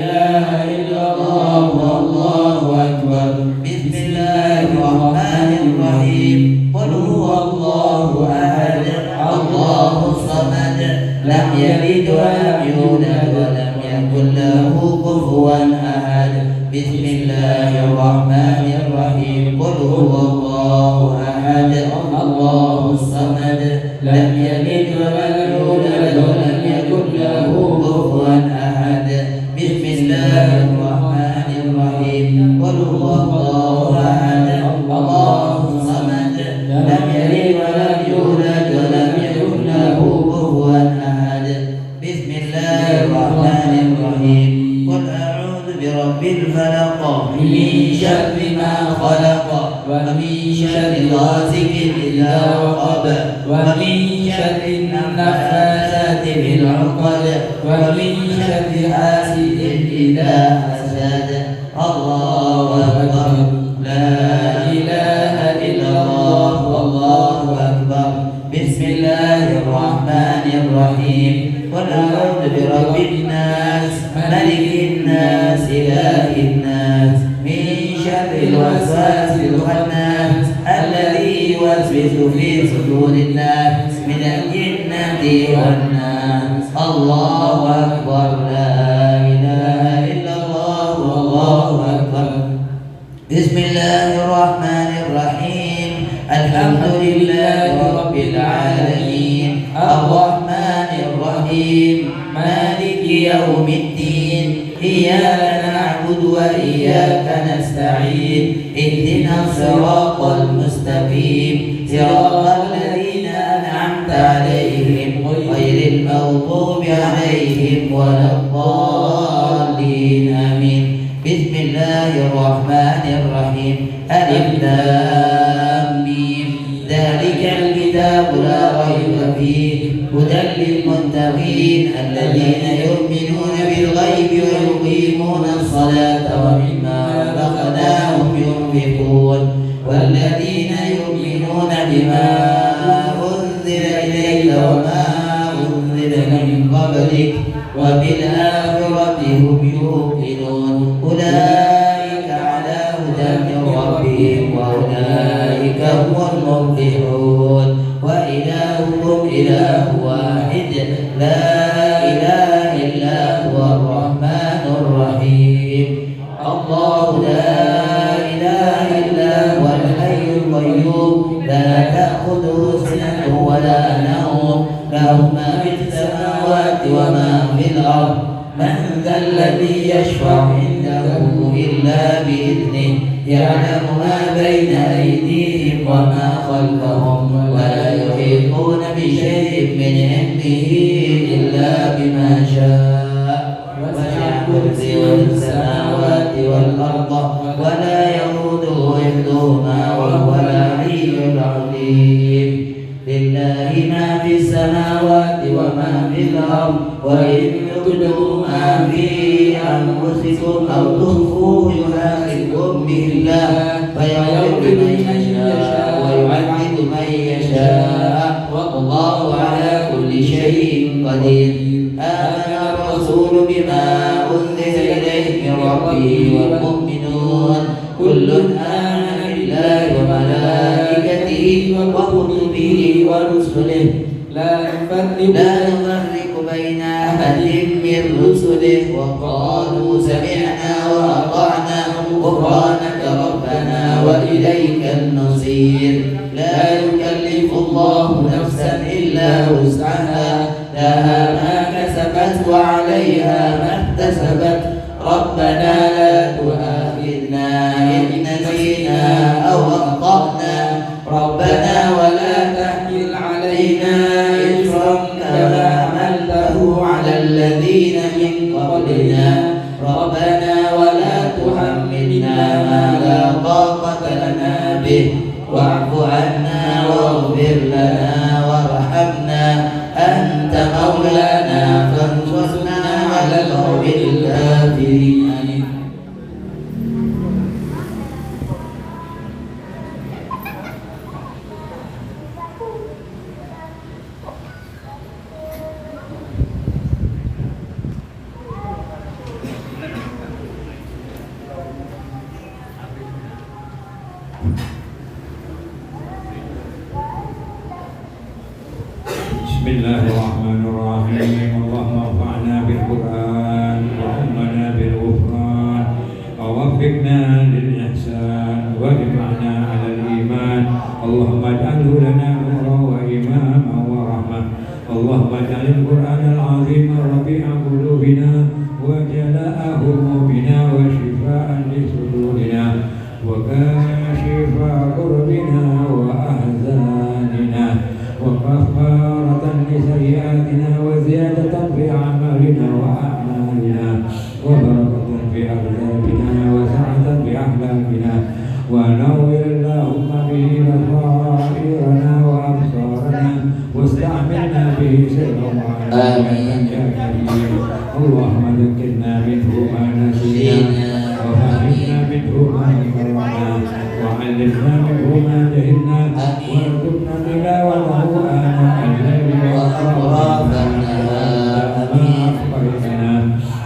إله إلا الله والله أكبر. بسم الله الرحمن الرحيم. قل هو الله أحد الله الصمد لم يلد ولم يولد ولم يكن له كفوا أحد. بسم الله الرحمن الرحيم. قل هو الله أحد الله الصمد لم يلد ولم يولد ولم يكن له كفوا أحد. بسم الله الرحمن الرحيم. قل هو الله أحد الله الصمد لم يلد ولم يولد ولم يكن له كفوا أحد. بسم الله الرحمن الرحيم. قل أعوذ برب الفلق من شر ما خلق ومن شر غاسق إذا وقب ومن شر النفاثات في العقد ومن شر حاسد إذا حسد. الله أكبر. لا إله إلا الله والله أكبر. بسم الله الرحمن الرحيم. قل أعوذ برب الناس ملك الناس إله الناس من شر الوسواس الخناس الذي يوسوس في صدور الناس من الجنة والناس. الله أكبر. لا إله إلا الله والله أكبر. بسم الله الرحمن الرحيم. الحمد لله رب العالمين الرحمن الرحيم مالك يوم الدين. إياك نعبد وإياك نستعين. اهدنا الصراط المستقيم صراط الذين أنعمت عليهم غير المغضوب عليهم ولا الضالين. آمين. بسم الله الرحمن الرحيم. ألف لام ميم. ذلك الكتاب لا ريب فيه هدى للمتقين الذين يؤمنون بالغيب ويقيمون الصلاة ومما رزقناهم ينفقون والذين يؤمنون بما أنزل إليك وما أنزل من قبلك وبالآخرة هم يوقنون. أولئك على هدى من ربهم وأولئك هم المفلحون. وإلهكم إله واحد لا إله إلا هو الرحمن الرحيم. الله لا إله إلا هو الحي القيوم لا تأخذه سنة ولا نوم له ما في السماوات وما في الأرض. من ذا الذي يشفع عنده إلا بإذنه يعلم ما بين أيديهم وما خلفهم ولا يحيطون بشيء من علمه إلا بما شاء. وسع كرسيه السماوات والأرض ولا يئوده حفظهما وهو العلي العظيم. لله ما في السماوات وما في الأرض وإن تبدوا ما في أنفسكم أو تخفوه يحاسبكم به الله فيغفر لمن يشاء ويعذب من يشاء والله على كل شيء قدير. آمن الرسول بما أنزل إليه من ربه والمؤمنون كل آمن بالله وملائكته وكتبه ورسله لا نفرق بين أحد من رسله وقالوا سمعنا وأطعنا غفرانك ربنا وإليك المصير. لا يكلف الله نفسا إلا وسعها لها ما كسبت وعليها ما اكتسبت. ربنا لا تؤاخذنا إن نسينا أو أخطأنا ربنا ولا تحمل علينا إصرا كما حملته على الذين من قبلنا ربنا ولا تحملنا ما لا طاقة لنا به واعف عنا واغفر لنا وارحمنا أنت مولانا فانصرنا على القوم الكافرين. Bismillahirrahmanirrahim. Allahumma anfa'na bil Qur'an wa ummana bil ghufran wa waffiqna lil ihsan wa jma'na 'alal iman. Allahumma ij'alhu lana nuran wa imaman wa rahmah. Allahumma ij'alil Qur'anal 'azim rabi'a qulubina wa jalaa'a humumina wa shifaa'an li sudurina wa kashifa kurbina wa ahzanina wa kafaratan li sayyi'atina wa ziyadatan fi a'malina wa a'malina wa barakatan fi aqdamina wa sa'atan fi ahlakina wa nawwir Allahumma bihi basairana wa absarana واستعملنا به سرا وعلانية يا كريم. اللهم ذكرنا منه ما نسينا وفهمنا منه ما كرهنا وعلمنا منه ما جهلنا وارزقنا تلاوته آناء الليل وأطراف النهار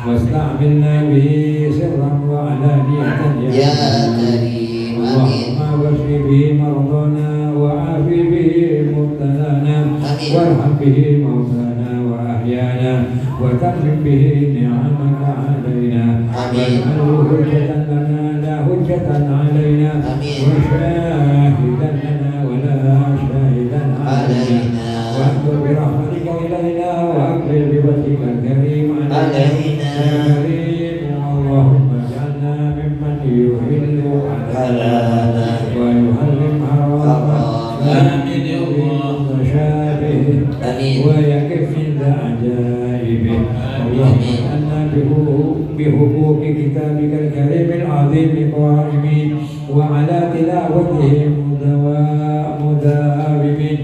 واستعملنا به سرا وعلانية يا كريم. اللهم واشف به مرضانا وعاف به مبتلانا وارحم به موتانا وأحيانا وتمم به نعمك علينا واجعله حجة لنا لا حجة علينا وشاهدا لنا ولا شاهدا علينا واغفر برحمتك إلينا وأقبل بوجهك الكريم علينا يا كريم. اللهم اجعلنا ممن يحل حلالا ويحرم حراما آمين يا الله ويكف عند عجائبه. اللهم اجعلنا بحقوق كتابك الكريم العظيم قائمين وعلى تلاوته مداومين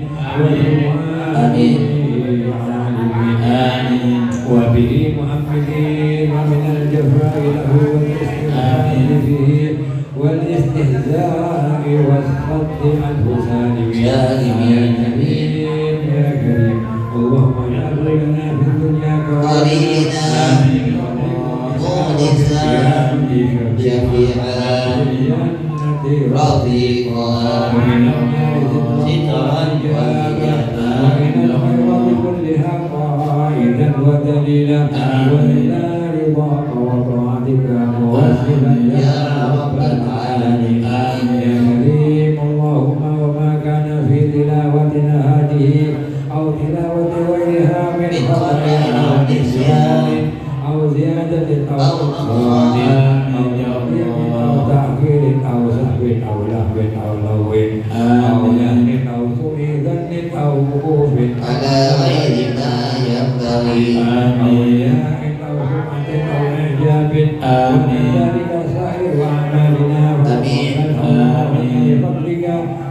وبه مؤمنين ومن الجفاء له والاستهزاء به والاستهزاء والصد عنه سالمين يا كريم يا كريم. اللهم اجعل لنا في الدنيا قرينا مونسا شفيعا رفيقا ومن النار سترا ومن الخيرات كلها قائدا ودليلا والى رضاك وطاعتك موصلا يا رب العالمين يا كريم. اللهم وما كان في تلاوتنا هذه أو تلاوة غيرها من خطأ أو نسيان أو زيادة أو نقصان أو تقديم أو تأخير أو سهو أو لهو أو لغو أو لهن أو سوء ظن أو وقوف على غير ما ينبغي أو رياء أو سمعة أو إعجاب ومن ذلك سائر أعمالنا وتقبلها بفضلك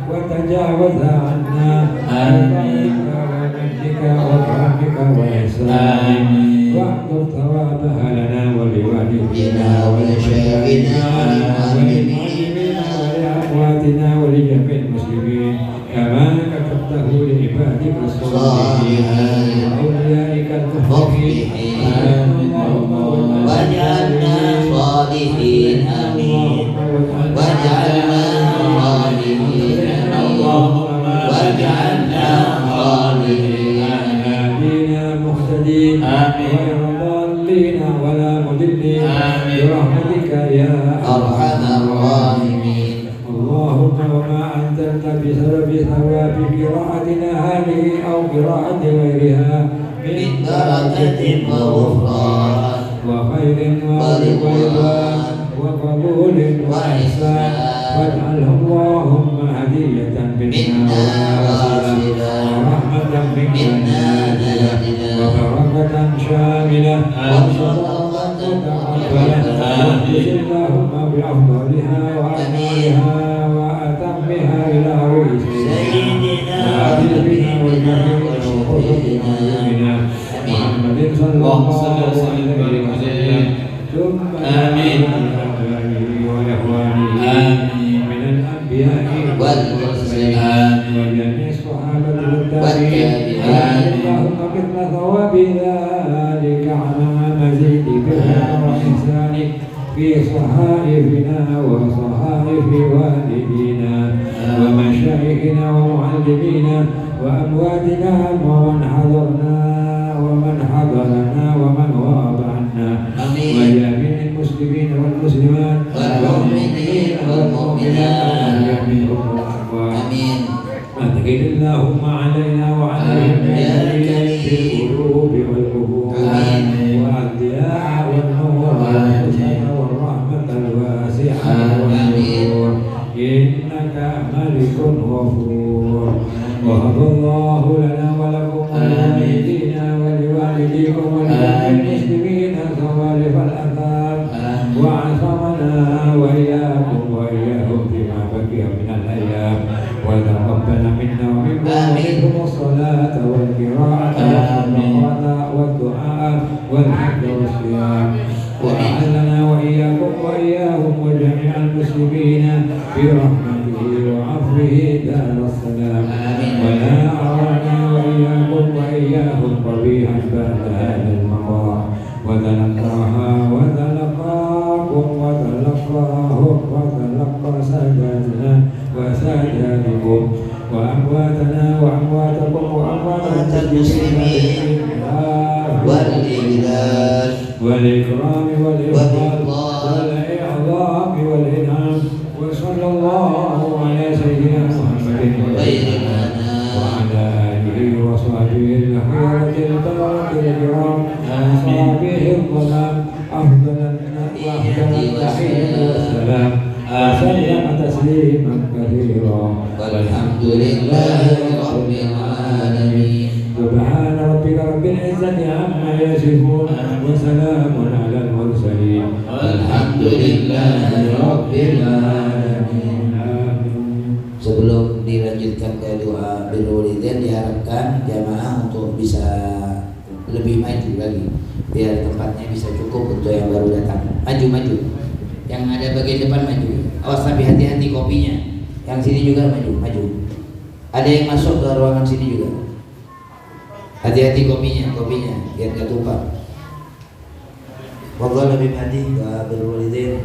وتجاوز عنا بفضلك وكرمك وإحسانك واكتب ثوابها لنا ولوالدينا ولشيخنا ولمعلمينا ولأمواتنا ولجميع المسلمين كما كتبته لعبادك الصالحين وأوليائك المخلصين. واجعلنا صالحين آمين. واجعلنا صالحين اللهم واجعلنا صالحين آمين مهتدين غير ضالين ولا مضلين برحمتك يا أرحم الراحمين. اللهم وما أنزلت بسبب ثواب قراءتنا هذه أو قراءة غيرها من بركة وغفران وخير ورضوان وقبول وإحسان واجعله اللهم هدية منا وسيلة ورحمة منا نازلة وبركة شاملة وصدقة متقبلة واغفر اللهم بأفضلها وأكملها وأتمها إلى رؤوس سيدنا وحبيبنا وجميع وقربنا محمد صلى الله عليه وسلم ثم آمين وإخوانه آمين من الأنبياء والمرسلين وجميع الصحابة والتابعين. اللهم مثل ثواب ذلك على مزيدك وإحسانك في صحائفنا وصحائف والدينا ومشايخنا ومعلمينا وأمواتنا ومن حضرنا ومن غاب عنا وجميع المسلمين والمسلمات والمؤمنين والمؤمنات آمين. أدخل اللهم علينا وعليهم في القلوب والقبور والضياء والنور والرحمة الواسعة والنور إنك ملك غفور. وهب الله لنا ولكم ولوالدينا ولوالديكم ولجميع المسلمين صوارف الأثام وعصمنا وإياكم وإياهم فيما بقي من الأيام وتقبل منا ومنكم الصلاة والقراءة والدعاء والحج والصيام وأعلنا وإياكم وإياهم وجميع المسلمين برحمته وعفوه دار السلام ولا أرانا وإياكم وإياهم قبيحا بعد هذا المقام وتلقاكم وتلقاهم وتلقى ساداتنا وساداتكم وأمواتنا وأمواتكم وأموات المسلمين والإجلال والإكرام والإفضال والإعظام والإنعام وصلى الله على سيدنا محمد وعلى آله وصحبه الخيرة البررة الكرام أصحابه الظلام أفضل التحية والسلام وسلم تسليما كثيرا والحمد لله رب العالمين. سبحان ربك رب العزة عما يصفون وسلام على المرسلين والحمد لله رب العالمين. Sebelum dilanjutkan ke doa birrul walidain, diharapkan jamaah untuk bisa lebih maju lagi biar tempatnya bisa cukup untuk yang baru datang. Maju. Yang ada bagian depan maju. Awas tapi hati-hati kopinya. Yang sini juga maju. Ada yang masuk ke ruangan sini juga. Hati-hati kopinya biar gak tumpah. Wallahu lebih hadi wa birrul walidain.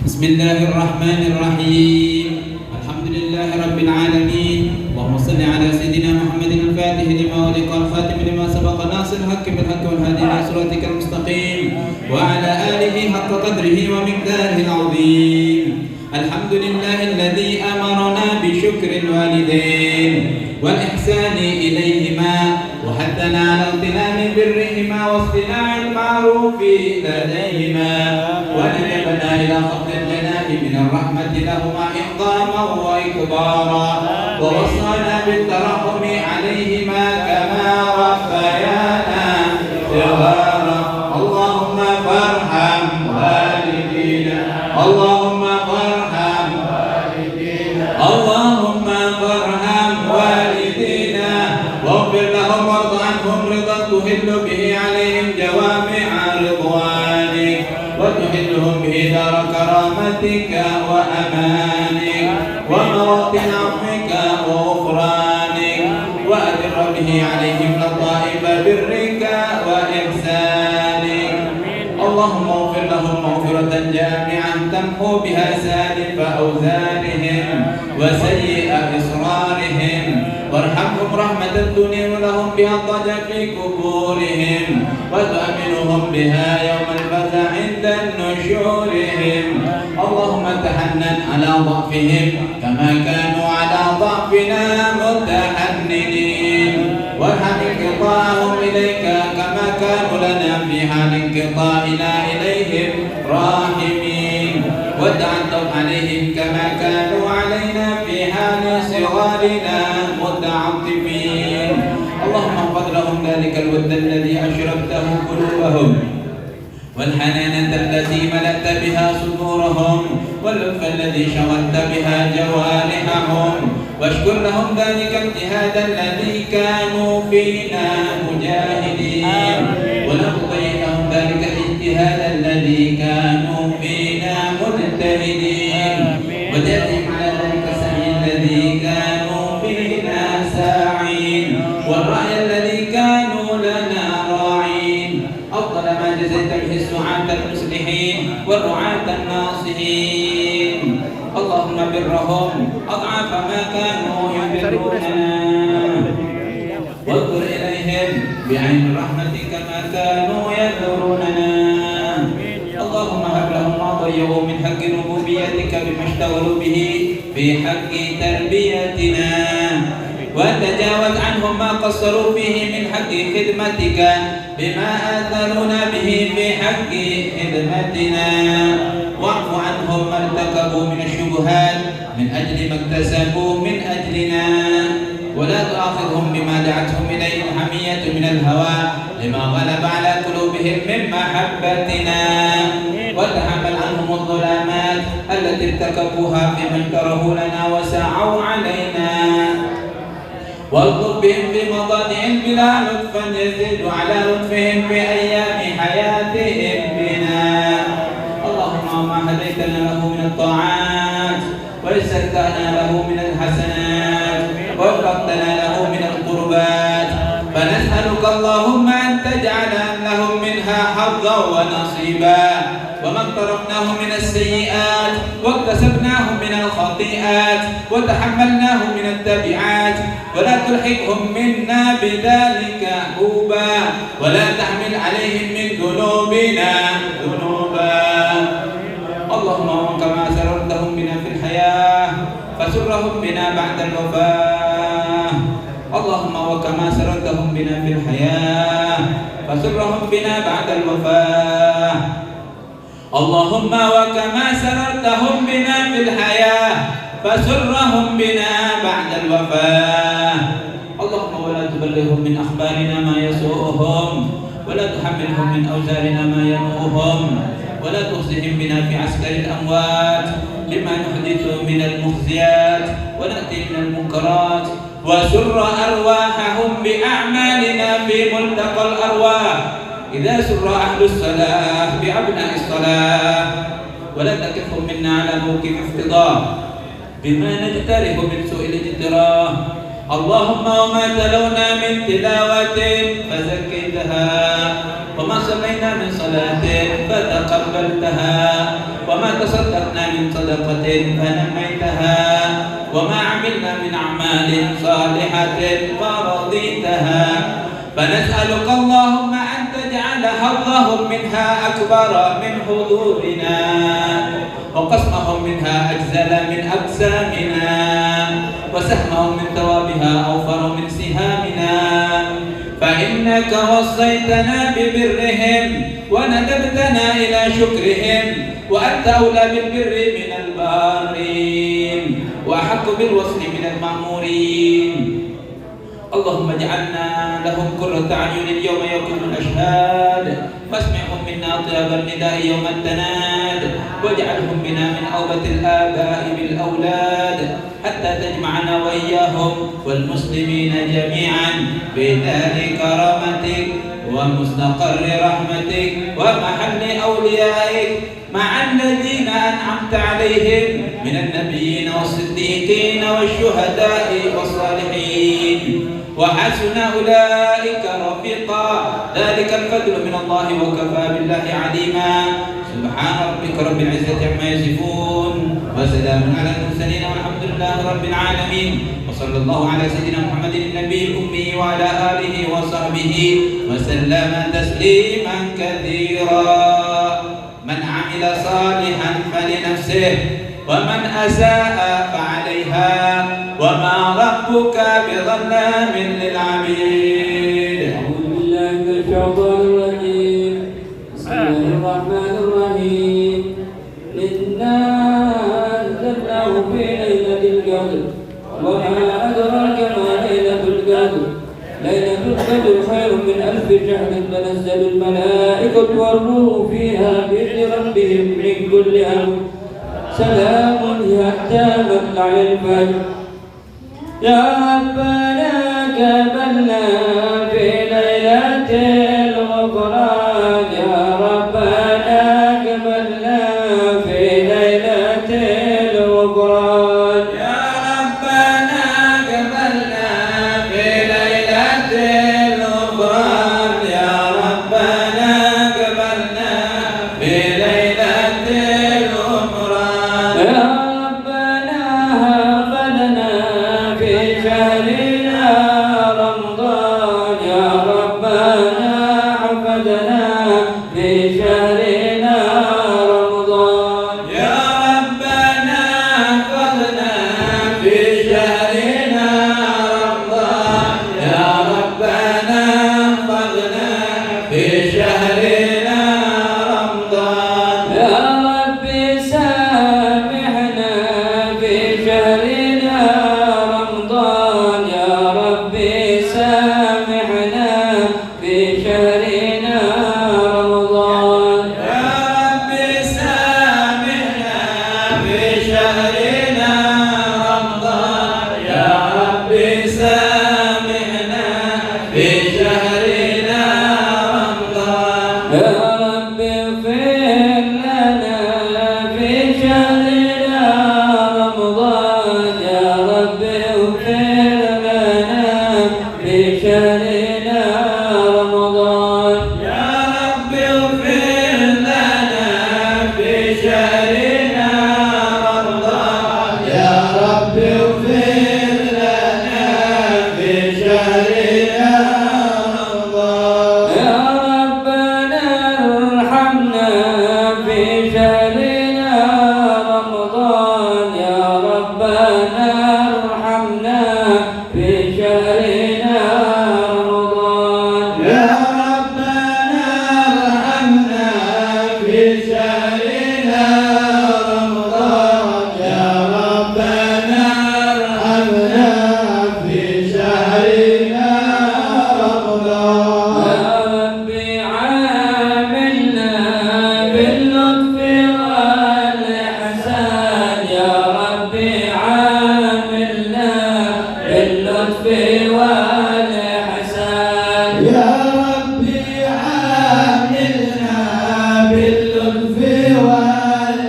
Bismillahirrahmanirrahim. Alhamdulillahi rabbil alamin. Allahumma salli ala sayyidina Muhammadin al-Fatih lima ughliqa al-khatim lima sabaqa nasiril haqqi bil haqqi wal hadi ila siratikal mustaqim wa ala alihi haqqa qadrihi wa miqdarihi al-'azim. Alhamdulillahilladzi amarna bi syukril walidain wal ihsani ilayhima wa haddana 'ala iltizami birrihima wa istina'il ma'rufi ladayhima wa najabna ila khafdil janahi min ar-rahmati lahumā iqāman wa ikbāra wa wassāna bit tarahhumi 'alayhima kamā rabbayānā shighāra. Allahumma farham walidina, Allahumma farham walidina, Allahumma farham walidina waghfir lahum warḍa 'anhum riḍan tuhillu bihi 'alayhim jawāmi'a ridwānik wa tuhilluhum bihi dara karamatika wa amanik wa mawātin 'afwika wa ghufrānik wa adirra bihi 'alayhim latā'ifa birrika wa ihsānik. اللهم اغفر لهم مغفرة جامعة تمحو بها سالف أوزارهم وسيئ إصرارهم وارحمهم رحمة تنير لهم بها الضجع في قبورهم وتؤمنهم بها يوم الفزع عند نشورهم. اللهم تحنن على ضعفهم كما كانوا على ضعفنا متحننين وارحم انقطاعهم إليك كما كانوا لنا في حال انقطاعنا إليهم راحمين وتعطف عليهم كما كانوا علينا في حال صغارنا متعطفين. اللهم احفظ لهم ذلك الود الذي أشربته قلوبهم والحنانة التي ملأت بها صدورهم واللطف الذي شغلت بها جوارحهم واشكر لهم ذلك الاجتهاد الذي كانوا فينا مجاهدين ونقضي لهم ذلك الاجتهاد الذي كانوا فينا مجتهدين وجزهم على ذلك السعي الذي كانوا فينا ساعين والرأي الذي كانوا لنا راعين. أفضل ما جزيت به السعاة المصلحين والرعاة الناصحين. اللهم برهم أضعاف ما كانوا يبروننا، واذكر إليهم بعين رحمتك ما كانوا يذكروننا. اللهم هب لهم ما ضيعوا من حق ربوبيتك بما اشتغلوا به في حق تربيتنا، وتجاوز عنهم ما قصروا فيه من حق خدمتك بما آثرونا به في حق خدمتنا. واعف عنهم ما ارتكبوا من الشبهات من أجل ما اكتسبوا من أجلنا، ولا تؤاخذهم بما دعتهم إليه الحمية من الهوى لما غلب على قلوبهم من محبتنا، وتحمل عنهم الظلامات التي ارتكبوها فيما اشتروا لنا وسعوا علينا، والطف بهم في مضاجعهم بلا لطفا يزيد على لطفهم في أيام حياتهم بنا. اللهم ما هديتنا له من الطاعات ويسرتنا له من الحسنات ووفقتنا له من القربات، فنسألك اللهم أن تجعل لهم منها حظا ونصيبا، وما اقترفناه من السيئات واكتسبناه من الخطيئات وتحملناه من التبعات، ولا تلحقهم منا بذلك عقوبا، ولا تحمل عليهم من ذنوبنا ذنوبا. اللهم كما سررتهم بنا في الحياة فسرهم بنا بعد الوفاة. اللهم وكما سررتهم بنا في الحياة فسرهم بنا بعد الوفاة. اللهم وكما سررتهم بنا في الحياة فسرهم بنا بعد الوفاة. اللهم ولا تبلغهم من أخبارنا ما يسوءهم، ولا تحملهم من أوزارنا ما ينوءهم، ولا تخزهم بنا في عسكر الأموات لما نحدث من المخزيات ونأتي من المنكرات، وسر أرواحهم بأعمالنا في ملتقى الأرواح إذا سر أهل الصلاة بأبناء الصلاة، ولا تكفهم منا على موقف افتضاح بما نجترح من سوء الاجتراح. اللهم وما تلونا من تلاوة فزكيتها، وما صلينا من صلاة فتقبلتها، وما تصدقنا من صدقة فنميتها، وما عملنا من أعمال صالحة فرضيتها، فنسألك اللهم أن تجعل حظهم منها أكبر من حضورنا، وقسمهم منها أجزل من أجسامنا، وسهمهم من ثوابها أوفر من سهامنا، فإنك وصيتنا ببرهم وندبتنا إلى شكرهم، وأنت أولى بالبر من البارين وأحق بالوصل من المأمورين. اللهم اجعلنا لهم قرة أعين يوم يقوم الأشهاد، واسمعهم منا طيب النداء يوم التناد، واجعلهم بنا من أوبة الآباء بالأولاد، حتى تجمعنا وإياهم والمسلمين جميعا بدار كرامتك ومستقر رحمتك ومحل أوليائك، مع الذين أنعمت عليهم من النبيين والصديقين والشهداء والصالحين، وحسن أولئك رفيقا، ذلك الفضل من الله وكفى بالله عليما. سبحان ربك رب العزة عما يصفون، وسلام على المرسلين، والحمد لله رب العالمين، وصلى الله على سيدنا محمد النبي الأمي وعلى آله وصحبه وسلم تسليما كثيرا. من عمل صالحا فلنفسه، ومن أساء فعليها، وما ربك بظلام للعبيد. أعوذ بالله من الشيطان الرجيم. بسم الله الرحمن الرحيم. إنا أنزلناه في ليلة القدر، وما أدراك ما ليلة القدر. ليلة القدر خير من 1000 شهر، تنزل الملائكة والروح فيها بإذن ربهم من كل أمر، سلام حتى مطلع الفجر. يا ربنا قبلنا في ليلة الغفران، يا ربنا قبلنا في ليلة الغفران، يا ربنا قبلنا في ليلة الغفران، يا ربنا في شهرنا رمضان يا ربنا احفظنا في شهرنا رمضان يا ربنا احفظنا في شهرنا رمضان يا رب سامحنا في شهرنا رمضان يا رب سامحنا في شهرنا رمضان يا رب سامحنا في شهرنا رمضان يا رب سامحنا في شهرنا رمضان يا رب اغفر لنا في شهرنا رمضان يا رب اغفر لنا في شهرنا رمضان يا رب اغفر لنا في شهرنا رمضان يا رب اغفر لنا في شهرنا رمضان يا ربنا ارحمنا في شهرنا رمضان يا ربنا ارحمنا في شهرنا رمضان يا ربنا ارحمنا في شهرنا رمضان يا ربنا ارحمنا في شهرنا رمضان يا رب عاملنا باللطف والإحسان يا رب عاملنا باللطف والإحسان يا ربي عاملنا باللطف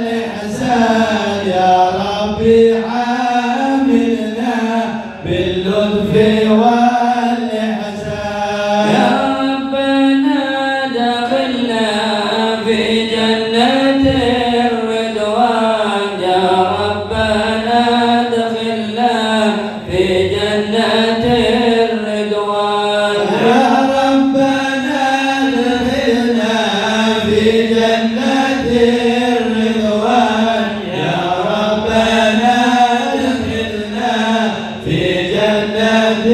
والإحسان يا ربي عاملنا باللطف والإحسان يا ربنا دخلنا في جنة الرضوان يا ربنا دخلنا في جنة الرضوان يا ربنا ادخلنا في جنة الرضوان يا ربنا ادخلنا في جنة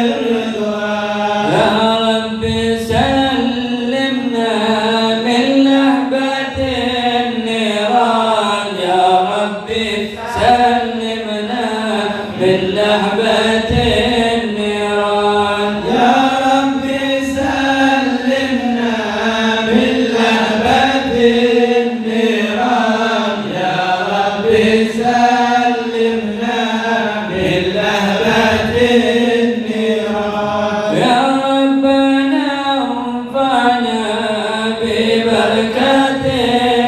الرضوان يا رب سلمنا من لهبة النيران يا رب سلمنا من لهبة النيران يا رب سلمنا من لهبة النيران يا رب سلمنا من لهبة النيران يا ربنا انفعنا ببركة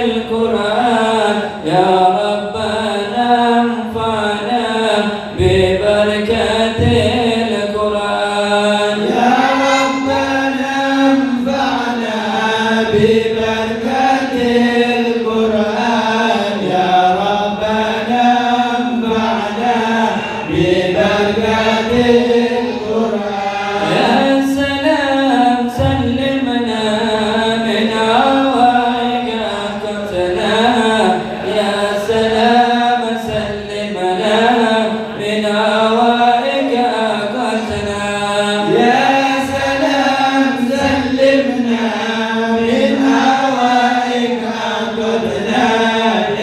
القرآن يا ربنا انفعنا ببركة القرآن يا ربنا انفعنا ببركة القرآن يا ربنا انفعنا ببركة القرآن يا سلام سلمنا من عوائق أنقذنا يا سلام سلمنا من عوائق أنقذنا يا سلام سلمنا من هوائك عقدنا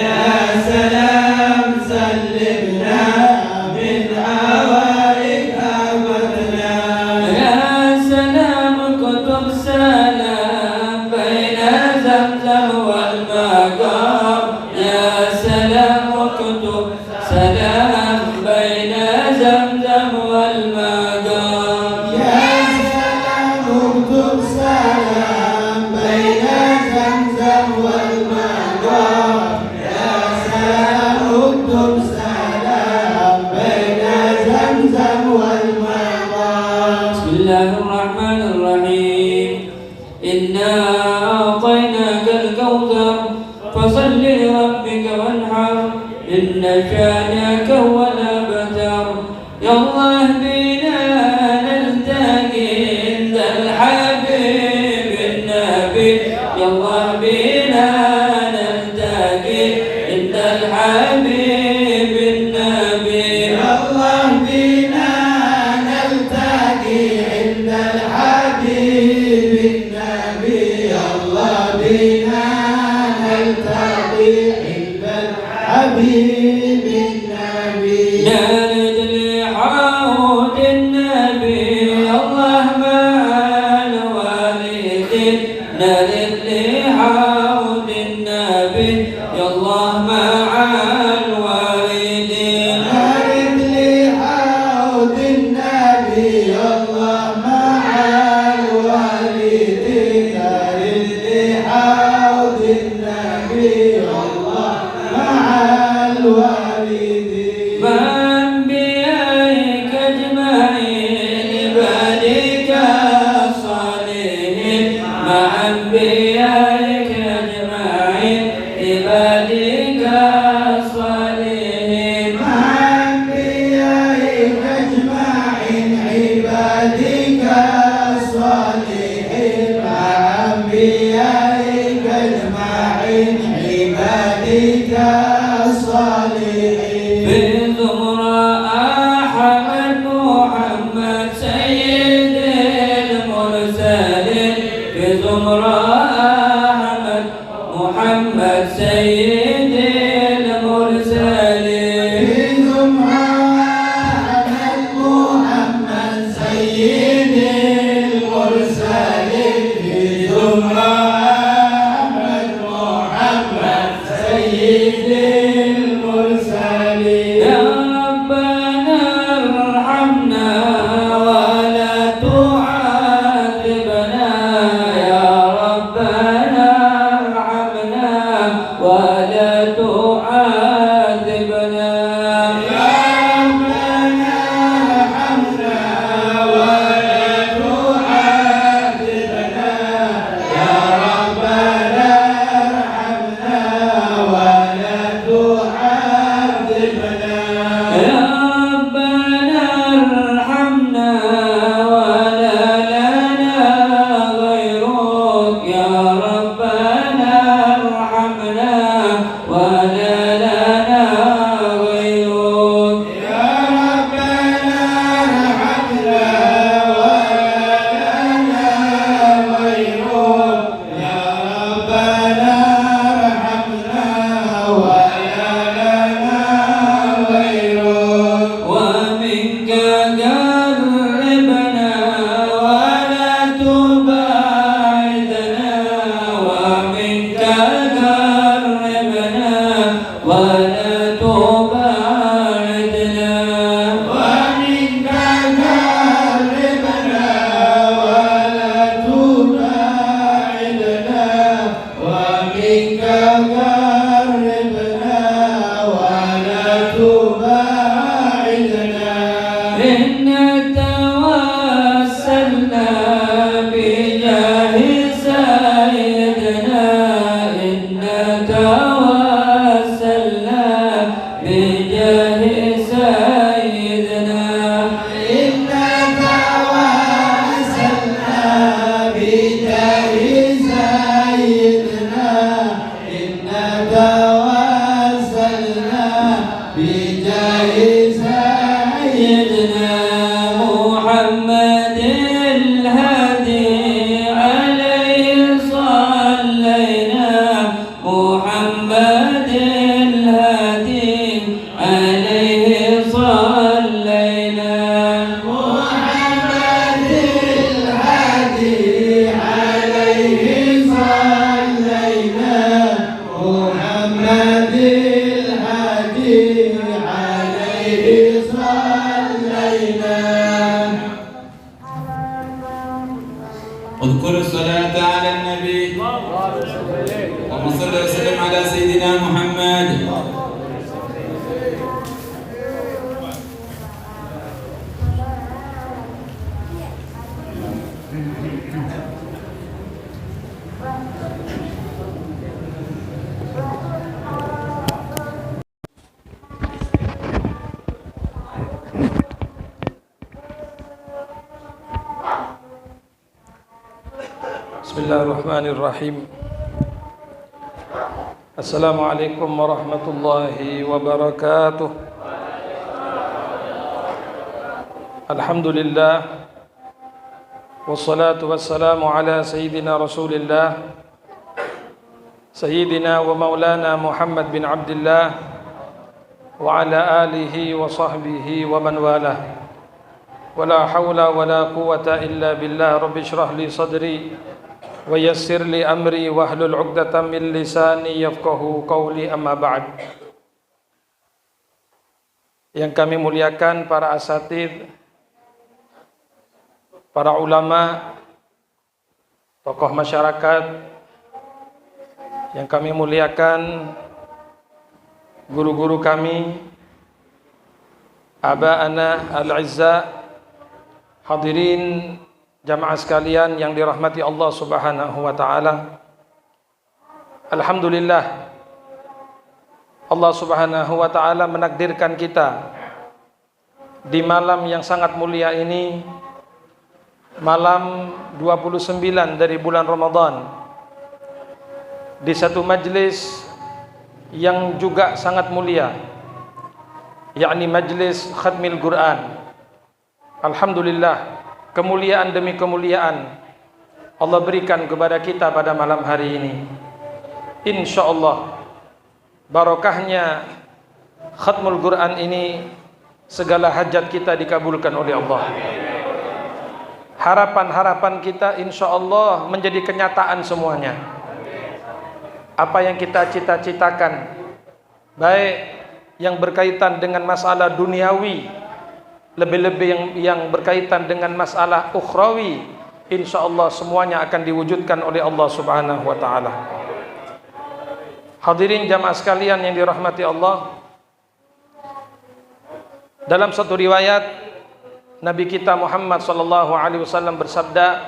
يا سلام سلمنا من هوائك عقدنا يا سلام كتب سلام بين زمزم والمقام يا سلام كتب سلام بين زمزم والمقام يا سلام اكتب سلام بين زمزم والمقام يا سلام اكتب سلام بين زمزم والمقام بسم الله الرحمن الرحيم إنا أعطيناك الكوثر فصل لربك وانحر إن شانئك هو الأبتر يا الله بنا نلتقي عند الحبيب النبي النبي يلا بنا نلتقي عند الحبيب النبي يلا بنا نلتقي عند الحبيب النبي يلا بنا نلتقي عند الحبيب النبي نرد لحوض النبي الله مع الوالدين نرد لحوض النبي يالله مع الوالدين نرد لحوض النبي يلا مع الوالدين نرد لحوض النبي يلا مع الوالدين مع أنبيائك أجمعين عبادك الصالحين مع أنبيائك أجمعين عبادك الصالحين مع أنبيائك أجمعين عبادك الصالحين مع أنبيائك أجمعين عبادك الصالحين في زمرة أحمد محمد سيد المرسلين في زمرة أحمد محمد سيد المرسلين في زمرة محمد سيد المرسلين في زمرة محمد سيد المرسلين يا ربنا ارحمنا ولا تعذبنا يا ربنا ارحمنا ولا تعذبنا يا ربنا ارحمنا ولا تعذبنا يا ربنا ارحمنا ولا تعذبنا يا ربنا ارحمنا ولا لنا غيرك يا ربنا ارحمنا ولا لنا غيرك يا ربنا ارحمنا ولا لنا غيرك يا ربنا ارحمنا ولا لنا غيرك ومنك قربنا ولا تبعدنا ومنك قربنا ولا تبعدنا ومنك قربنا ولا تبعدنا ومنك قربنا ولا تبعدنا إنا توسلنا بجاه سيدنا إنا توسلنا بجاه سيدنا إنا توسلنا بجاه سيدنا إنا توسلنا بجاه سيدنا محمد الهادي عليه صلينا محمد الهادي عليه صلينا محمد الهادي عليه صلينا محمد الهادي عليه صلينا اذكر الصلاة على النبي اللهم صل وسلم على سيدنا محمد. بسم Bismillahirrahmanirrahim. Assalamualaikum warahmatullahi wabarakatuh. Alhamdulillah, wassalatu wassalamu ala sayyidina Rasulillah, sayyidina wa maulana Muhammad bin Abdullah wa ala alihi wa sahbihi wa man walah. Wala hawla wala quwwata illa billah. Rabbi shrah li sadri wa yassir li amri wahlul 'uqdatam min lisani yafqahu qawli, amma ba'd. Yang kami muliakan para asatidz, para ulama, tokoh masyarakat, yang kami muliakan guru-guru kami, aba'ana al-'izza, hadirin jamaah sekalian yang dirahmati Allah Subhanahu wa taala. Alhamdulillah, Allah Subhanahu wa taala menakdirkan kita di malam yang sangat mulia ini, malam 29 dari bulan Ramadan, di satu majlis yang juga sangat mulia, yakni majlis khatmil Quran. Alhamdulillah, kemuliaan demi kemuliaan Allah berikan kepada kita pada malam hari ini. InsyaAllah barokahnya khatmul Quran ini, segala hajat kita dikabulkan oleh Allah. Harapan-harapan kita insyaallah menjadi kenyataan semuanya. Apa yang kita cita-citakan, baik yang berkaitan dengan masalah duniawi, lebih-lebih yang berkaitan dengan masalah ukhrawi, insyaallah semuanya akan diwujudkan oleh Allah Subhanahu wa taala. Hadirin jamaah sekalian yang dirahmati Allah, dalam satu riwayat Nabi kita Muhammad sallallahu alaihi wasallam bersabda,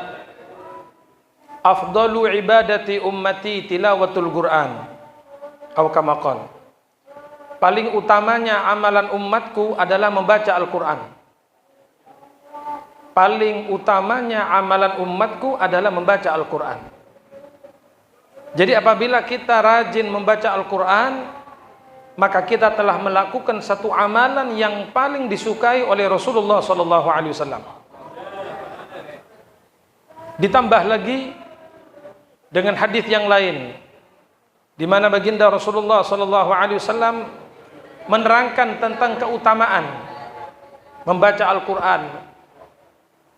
afdalu ibadati ummati tilawatul Quran, atau kama qala, paling utamanya amalan umatku adalah membaca Al-Quran. Paling utamanya amalan umatku adalah membaca Al-Quran. Jadi apabila kita rajin membaca Al-Quran, maka kita telah melakukan satu amalan yang paling disukai oleh Rasulullah SAW. Ditambah lagi dengan hadis yang lain, di mana baginda Rasulullah SAW menerangkan tentang keutamaan membaca Al-Quran,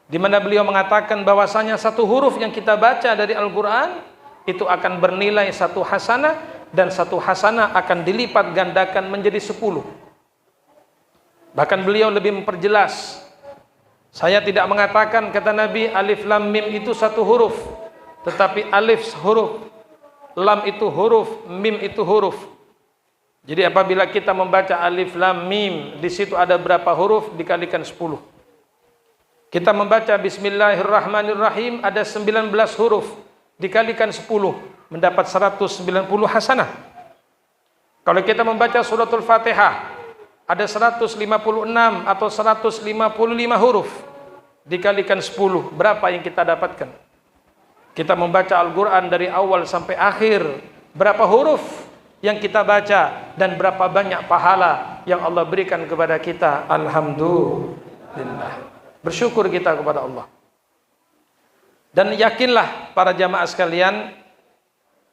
di mana beliau mengatakan bahwasanya satu huruf yang kita baca dari Al-Quran itu akan bernilai satu hasanah, dan satu hasanah akan dilipat gandakan menjadi 10. Bahkan beliau lebih memperjelas, saya tidak mengatakan, kata Nabi, alif lam mim itu satu huruf, tetapi alif huruf, lam itu huruf, mim itu huruf. Jadi apabila kita membaca alif lam mim, di situ ada berapa huruf? Dikalikan 10. Kita membaca bismillahirrahmanirrahim, ada 19 huruf, dikalikan 10, mendapat 190 hasanah. Kalau kita membaca suratul Fatihah, ada 156 atau 155 huruf, dikalikan 10, berapa yang kita dapatkan? Kita membaca Al-Quran dari awal sampai akhir, berapa huruf yang kita baca, dan berapa banyak pahala yang Allah berikan kepada kita. Alhamdulillah, bersyukur kita kepada Allah. Dan yakinlah para jamaah sekalian,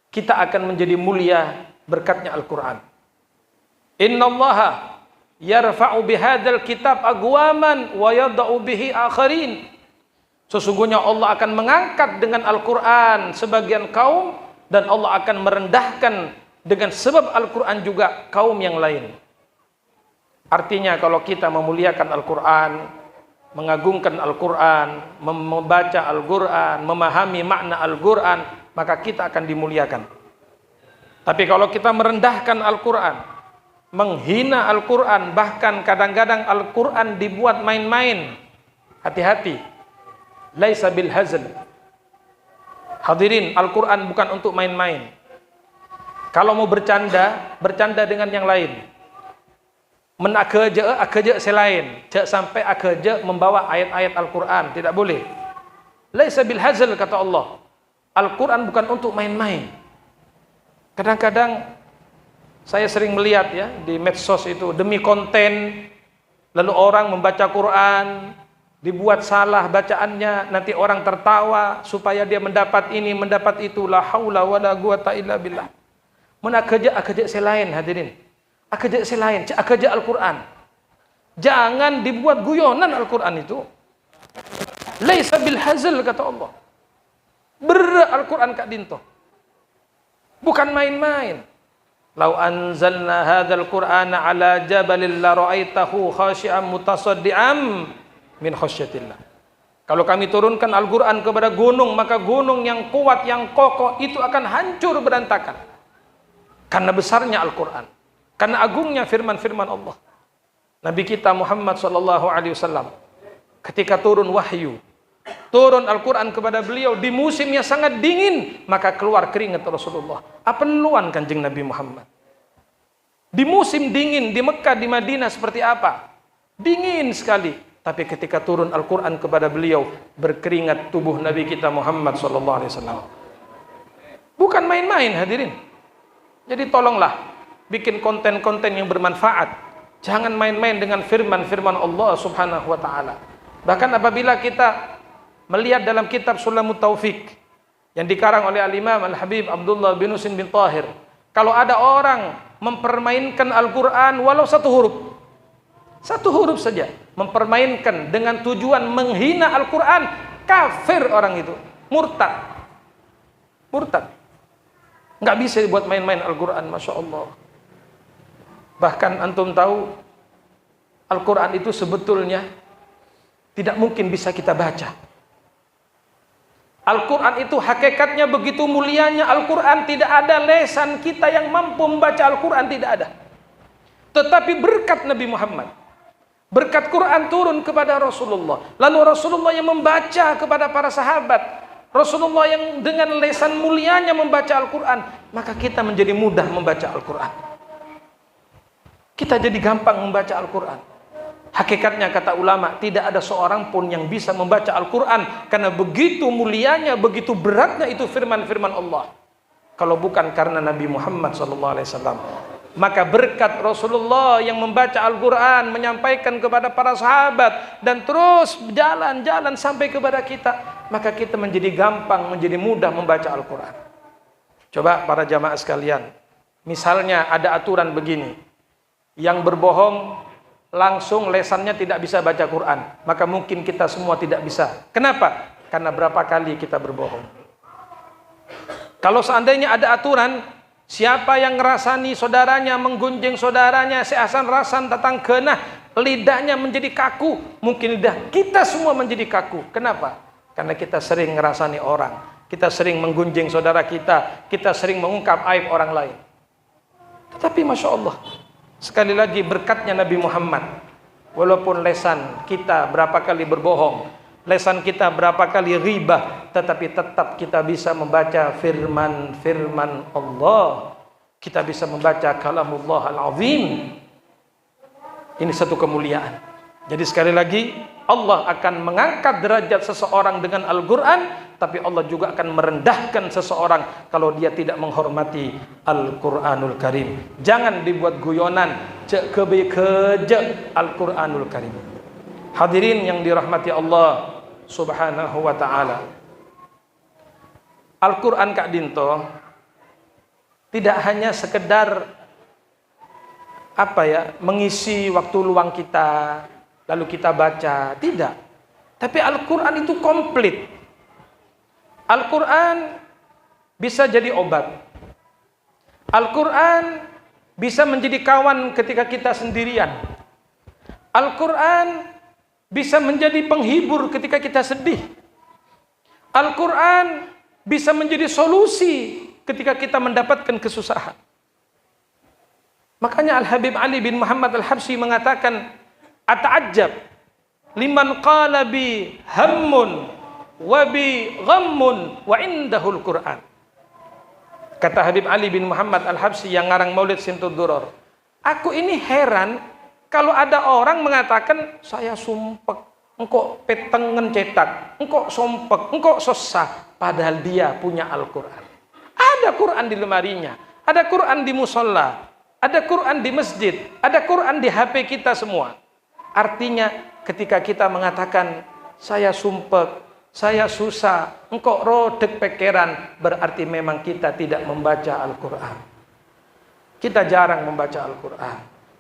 kita akan menjadi mulia berkatnya Al-Quran. Innallaha yarfa'u bihadzal kitab aqwaman wa yada'u bihi akharin. Sesungguhnya Allah akan mengangkat dengan Al-Quran sebagian kaum, dan Allah akan merendahkan dengan sebab Al-Quran juga kaum yang lain. Artinya kalau kita memuliakan Al-Quran, mengagungkan Al-Quran, membaca Al-Quran, memahami makna Al-Quran, maka kita akan dimuliakan. Tapi kalau kita merendahkan Al-Quran, menghina Al-Quran, bahkan kadang-kadang Al-Quran dibuat main-main, hati-hati. Laisa bil hazl. Hadirin, Al-Quran bukan untuk main-main. Kalau mau bercanda, bercanda dengan yang lain. Akeja selain, cek sampai akeja membawa ayat-ayat Al-Quran, tidak boleh. Laisa bil hazl, kata Allah. Al-Quran bukan untuk main-main. Kadang-kadang saya sering melihat ya di medsos itu, demi konten, lalu orang membaca Quran, dibuat salah bacaannya, nanti orang tertawa supaya dia mendapat ini, mendapat itu. La haula wala quwata illa billah. Mun akajak selain hadirin. Akajak selain, akajak Al-Quran. Jangan dibuat guyonan Al-Quran itu. Laisa bil hazl kata Allah. Al-Quran Kak Dinto. Bukan main-main. Lau anzalna hadzal Qur'ana ala jabalin la ra'aitahu khashi'an mutasaddian min khasyatillah. Kalau kami turunkan Al-Quran kepada gunung, maka gunung yang kuat, yang kokoh itu akan hancur berantakan. Karena besarnya Al-Quran, karena agungnya firman-firman Allah. Nabi kita Muhammad SAW ketika turun wahyu, turun Al-Quran kepada beliau di musim yang sangat dingin, maka keluar keringat Rasulullah. Apa neluan Kanjeng Nabi Muhammad? Di musim dingin di Mekah, di Madinah seperti apa? Dingin sekali. Tapi ketika turun Al-Quran kepada beliau, berkeringat tubuh Nabi kita Muhammad SAW. Bukan main-main hadirin. Jadi tolonglah bikin konten-konten yang bermanfaat. Jangan main-main dengan firman-firman Allah Subhanahu wa ta'ala. Bahkan apabila kita melihat dalam kitab Sulamut Taufik yang dikarang oleh Al-Imam Al-Habib Abdullah bin Husin bin Tahir, kalau ada orang mempermainkan Al-Quran walau satu huruf saja, mempermainkan dengan tujuan menghina Al-Quran, kafir orang itu, murtad. Nggak bisa dibuat main-main Al-Quran, Masya Allah. Bahkan antum tahu Al-Quran itu sebetulnya tidak mungkin bisa kita baca. Al-Quran itu hakikatnya begitu mulianya Al-Quran, tidak ada lesan kita yang mampu membaca Al-Quran, tidak ada. Tetapi berkat Nabi Muhammad, berkat Quran turun kepada Rasulullah, lalu Rasulullah yang membaca kepada para sahabat, Rasulullah yang dengan lesan mulianya membaca Al-Quran, maka kita menjadi mudah membaca Al-Quran. Kita jadi gampang membaca Al-Quran. Hakikatnya kata ulama, tidak ada seorang pun yang bisa membaca Al-Quran karena begitu mulianya, begitu beratnya itu firman-firman Allah, kalau bukan karena Nabi Muhammad SAW. Maka berkat Rasulullah yang membaca Al-Quran, menyampaikan kepada para sahabat, dan terus jalan-jalan sampai kepada kita, maka kita menjadi gampang, menjadi mudah membaca Al-Quran. Coba para jamaah sekalian, misalnya ada aturan begini, yang berbohong langsung lesannya tidak bisa baca Quran, maka mungkin kita semua tidak bisa. Kenapa? Karena berapa kali kita berbohong. Kalau seandainya ada aturan, siapa yang ngerasani saudaranya, menggunjing saudaranya, seasan-rasan datang kenah, lidahnya menjadi kaku, mungkin lidah kita semua menjadi kaku. Kenapa? Karena kita sering ngerasani orang, kita sering menggunjing saudara kita sering mengungkap aib orang lain. Tetapi Masya Allah, sekali lagi berkatnya Nabi Muhammad, walaupun lesan kita berapa kali berbohong, lesan kita berapa kali ribah, tetapi tetap kita bisa membaca firman-firman Allah, kita bisa membaca kalamullah al-azim. Ini satu kemuliaan. Jadi sekali lagi, Allah akan mengangkat derajat seseorang dengan Al-Quran, tapi Allah juga akan merendahkan seseorang kalau dia tidak menghormati Al-Quranul Karim. Jangan dibuat guyonan, cek kejek Al-Quranul Karim. Hadirin yang dirahmati Allah Subhanahu wa ta'ala, Al-Quran Kak Dinto tidak hanya sekedar mengisi waktu luang kita lalu kita baca, tidak. Tapi Al-Quran itu komplit. Al-Quran bisa jadi obat. Al-Quran bisa menjadi kawan ketika kita sendirian. Al-Quran bisa menjadi penghibur ketika kita sedih. Al-Quran bisa menjadi solusi ketika kita mendapatkan kesusahan. Makanya Al-Habib Ali bin Muhammad Al-Habsyi mengatakan, ata'ajjab liman qala bi hammun wa bi ghammun wa indahul Qur'an. Kata Habib Ali bin Muhammad Al-Habsyi yang ngarang Maulid Sintud Duror, aku ini heran kalau ada orang mengatakan saya sumpek, engkau petengen cetak, engkau sompek, engkau susah, padahal dia punya Al-Quran. Ada Quran di lemarinya, ada Quran di musola, ada Quran di masjid, ada Quran di HP kita semua. Artinya ketika kita mengatakan saya sumpek, saya susah, engkau rodek pekeran, berarti memang kita tidak membaca Al-Quran. Kita jarang membaca Al-Quran.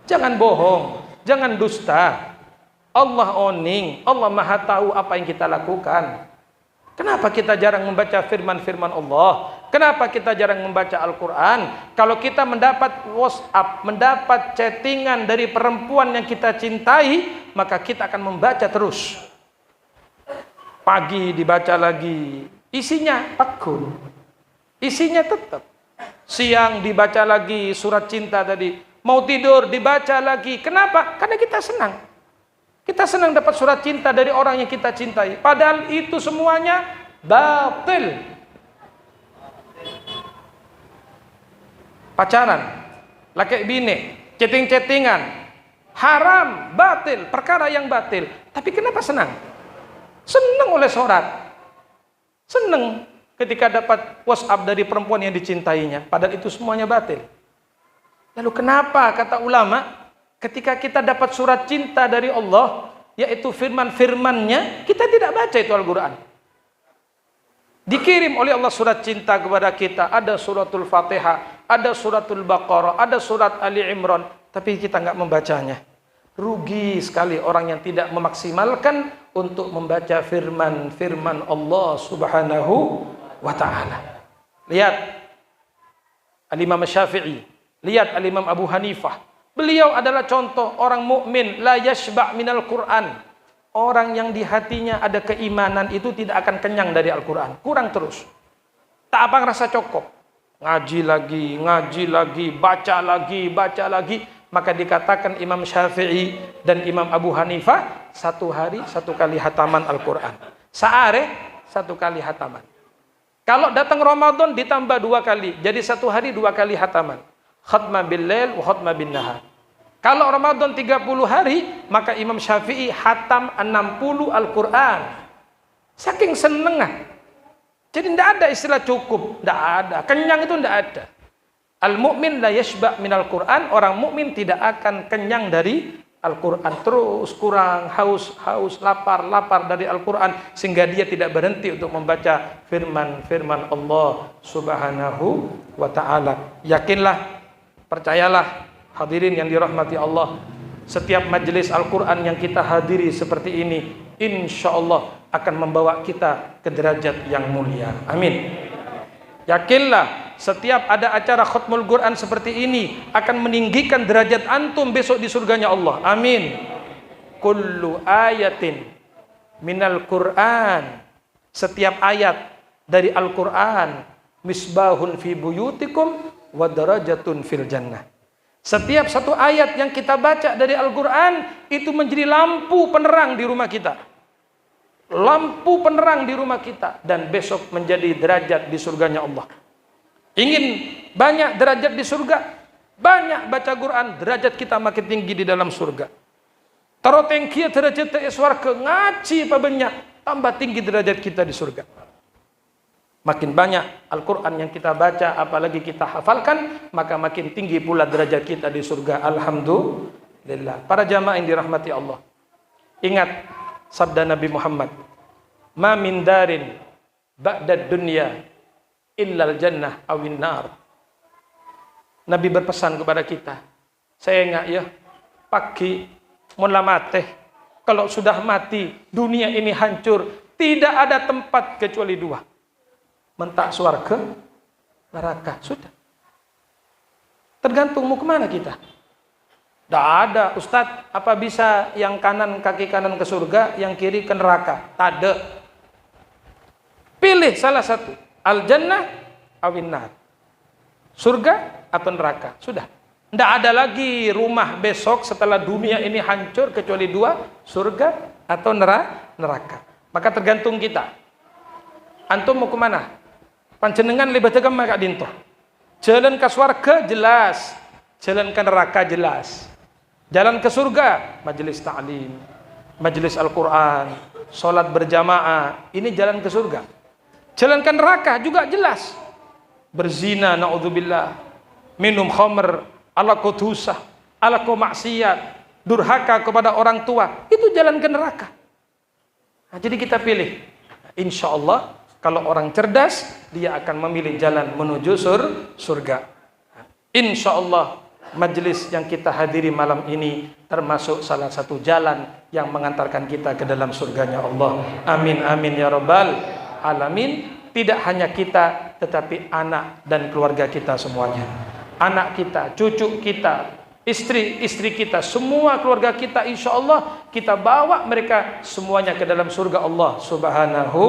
Jangan bohong, jangan dusta. Allah oning, Allah maha tahu apa yang kita lakukan. Kenapa kita jarang membaca firman-firman Allah? Kenapa kita jarang membaca Al-Quran? Kalau kita mendapat WhatsApp, mendapat chattingan dari perempuan yang kita cintai, maka kita akan membaca terus. Pagi dibaca lagi, isinya tekun, isinya tetap. Siang dibaca lagi surat cinta tadi, mau tidur dibaca lagi. Kenapa? Karena kita senang. Kita senang dapat surat cinta dari orang yang kita cintai. Padahal itu semuanya batil. Pacaran, laki bini, chatting-chattingan, haram, batil, perkara yang batil. Tapi kenapa senang? Senang oleh sholat. Senang ketika dapat WhatsApp dari perempuan yang dicintainya. Padahal itu semuanya batil. Lalu kenapa kata ulama? Ketika kita dapat surat cinta dari Allah, yaitu firman-firmannya, kita tidak baca itu Al-Quran. Dikirim oleh Allah surat cinta kepada kita. Ada suratul Fatihah, ada suratul Baqarah, ada surat Ali Imran. Tapi kita nggak membacanya. Rugi sekali orang yang tidak memaksimalkan untuk membaca firman-firman Allah subhanahu wa ta'ala. Lihat Al-Imam Syafi'i, lihat Al-Imam Abu Hanifah. Beliau adalah contoh orang mukmin la yashba' minal Quran. Orang yang di hatinya ada keimanan itu tidak akan kenyang dari Al-Quran. Kurang terus. Tak apa ngerasa cukup. Ngaji lagi, baca lagi. Maka dikatakan Imam Syafi'i dan Imam Abu Hanifah, satu hari satu kali hataman Al-Quran. Sehari satu kali hataman. Kalau datang Ramadan ditambah 2 kali. Jadi satu hari 2 kali hataman. Khatma bil lail wa khatma bin nahar. Kalau Ramadan 30 hari, maka Imam Syafi'i hatam 60 Al-Quran. Saking senengah. Jadi tidak ada istilah cukup, tidak ada. Kenyang itu tidak ada. Al-mu'min la yashba' minal Quran. Orang mukmin tidak akan kenyang dari Al-Quran. Terus kurang, haus, lapar dari Al-Quran. Sehingga dia tidak berhenti untuk membaca firman Allah subhanahu wa ta'ala. Yakinlah, percayalah hadirin yang dirahmati Allah, setiap majelis Al-Quran yang kita hadiri seperti ini, insya Allah akan membawa kita ke derajat yang mulia. Amin. Yakinlah, setiap ada acara khutmul Quran seperti ini akan meninggikan derajat antum besok di surganya Allah. Amin. Kullu ayatin minal Quran, setiap ayat dari Al-Quran, misbahun fi buyutikum wa darajatun fil jannah. Setiap satu ayat yang kita baca dari Al-Quran itu menjadi lampu penerang di rumah kita. Lampu penerang di rumah kita. Dan besok menjadi derajat di surganya Allah. Ingin banyak derajat di surga? Banyak baca Quran, derajat kita makin tinggi di dalam surga. Taruh tengkia derajat di surga, ngaji apa banyak, tambah tinggi derajat kita di surga. Makin banyak Al-Quran yang kita baca, apalagi kita hafalkan, maka makin tinggi pula derajat kita di surga. Alhamdulillah. Para jamaah yang dirahmati Allah, ingat sabda Nabi Muhammad, ma min darin ba'dad dunya illal jannah awin nar. Nabi berpesan kepada kita, saya ingat ya, pagi mula mati, kalau sudah mati dunia ini hancur, tidak ada tempat kecuali 2. Mentak surga, neraka. Sudah. Tergantung mau kemana kita. Tidak ada, Ustadz, apa bisa yang kanan, kaki kanan ke surga, yang kiri ke neraka? Tak ada. Pilih salah satu. Al-jannah awin nar. Surga atau neraka. Sudah. Tidak ada lagi rumah besok setelah dunia ini hancur kecuali 2, surga atau neraka. Maka tergantung kita. Antum mau kemana? Panjenengan libat agama Kak Dinto. Jalan ke surga jelas, jalan ke neraka jelas. Jalan ke surga majelis ta'lim. majelis Al-Quran, sholat berjamaah, ini jalan ke surga. Jalan ke neraka juga jelas. Berzina, na'udzubillah, minum khamr, ala kutusah, ala maksiat, durhaka kepada orang tua, itu jalan ke neraka. Nah, jadi kita pilih. Insya Allah kalau orang cerdas, dia akan memilih jalan menuju surga. Insya Allah majelis yang kita hadiri malam ini termasuk salah satu jalan yang mengantarkan kita ke dalam surganya Allah. Amin amin ya rabbal alamin. Tidak hanya kita, tetapi anak dan keluarga kita semuanya. Anak kita, cucu kita, istri kita, semua keluarga kita, insya Allah kita bawa mereka semuanya ke dalam surga Allah subhanahu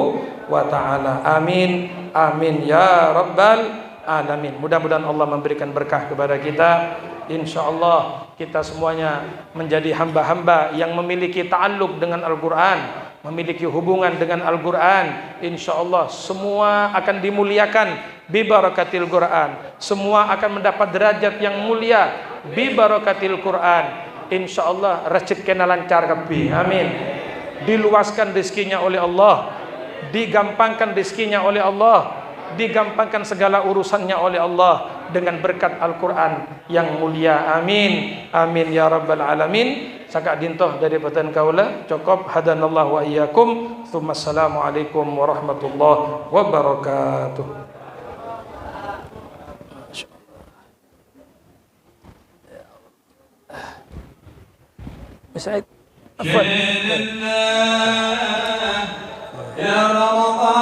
wa ta'ala. Amin amin ya rabbal alamin. Mudah-mudahan Allah memberikan berkah kepada kita. Insya Allah kita semuanya menjadi hamba-hamba yang memiliki ta'alluq dengan Al-Quran, memiliki hubungan dengan Al-Quran. Insya Allah semua akan dimuliakan bi barakatil Quran. Semua akan mendapat derajat yang mulia bi barakatil Quran. Insya Allah rezekinya lancar kabeh. Amin. Diluaskan rezekinya oleh Allah, digampangkan rezekinya oleh Allah, digampangkan segala urusannya oleh Allah dengan berkat Al-Quran yang mulia. Amin amin ya rabbal alamin. Sakak dintoh dari batan kaula cukup. Hadanallahu wa iyyakum. Assalamualaikum warahmatullahi wabarakatuh. Said afwan ya Ramadan,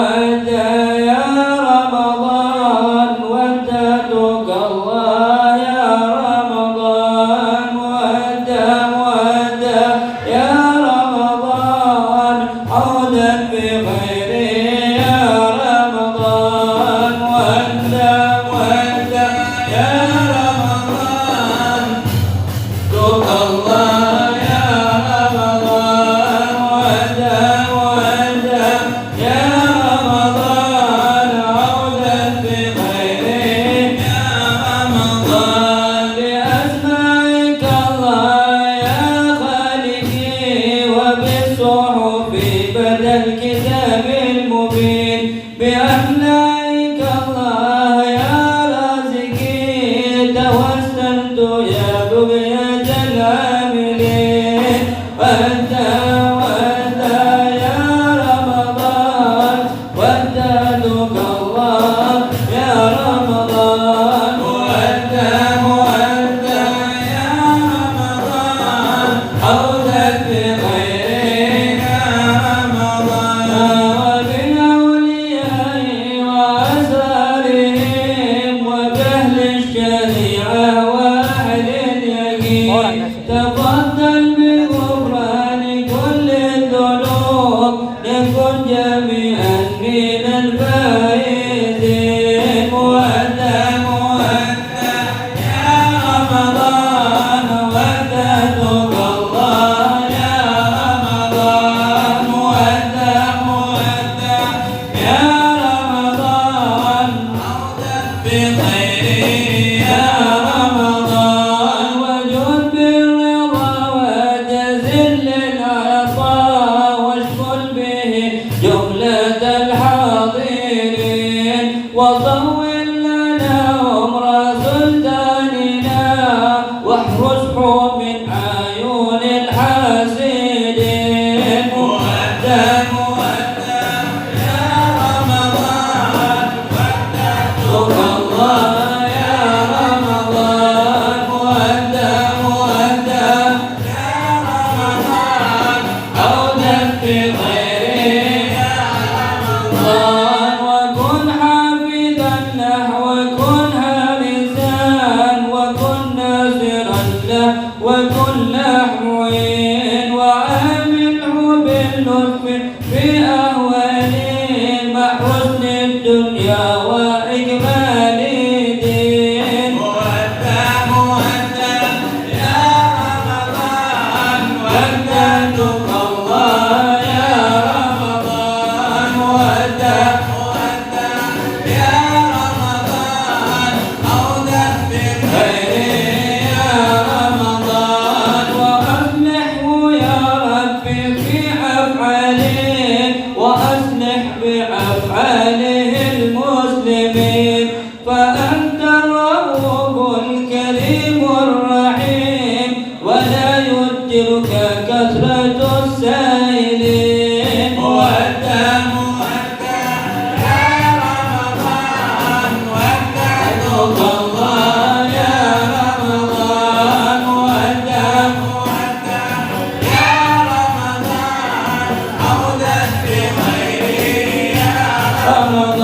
مودة يا رمضان وددك الله يا رمضان مودة مودة يا رمضان عودا بخير يا رمضان مودة مودة يا رمضان دك الله يا رمضان مودة مودة يا رمضان عودا بخير يا رمضان بأسمائك الله يا خالقي وبالصحف بدا الكتاب المبين بأملاك الله يا رازقي توسلت يا بغية العاملين وأنت يا رمضان وددك الله يا رمضان وأنت يا رمضان عودك بخير يا رمضان وبالأولياء وأسرارهم وبأهل الشريعة وأهل اليقين تفضل بغفران كل الذنوب نكن جميعا من الفائزين مودة مودة يا رمضان وددك الله يا رمضان مودة مودة يا رمضان بخير يا رمضان وجد بالرضا وجزل العطاء واشكر به جملة الحاضرين وطول لنا عمر سلطاننا واحرسه من عيون الحاسدين مودة مودة يا رمضان وددك الله يا رمضان مودة مودة يا رمضان عودا بخير يا رمضان وكن حافظا نحو وكن هارسا وكن ناصرا له وكن نحوين وعامله باللطف في أهوالهم مع حسن الدنيا وإكمال الدين مودة مودة يا رمضان وددك الله يا رمضان مودة مودة يا رمضان عودا بخير يا رمضان وأصلحه يا ربي في أفعاله وأصلح بأفعاله المسلمين فأنت الرؤوف الكريم الرحيم ولا يدرك كثرة السائلين مودة مودة يا رمضان وددك الله يا رمضان مودة مودة يا رمضان عودا بخير يا رمضان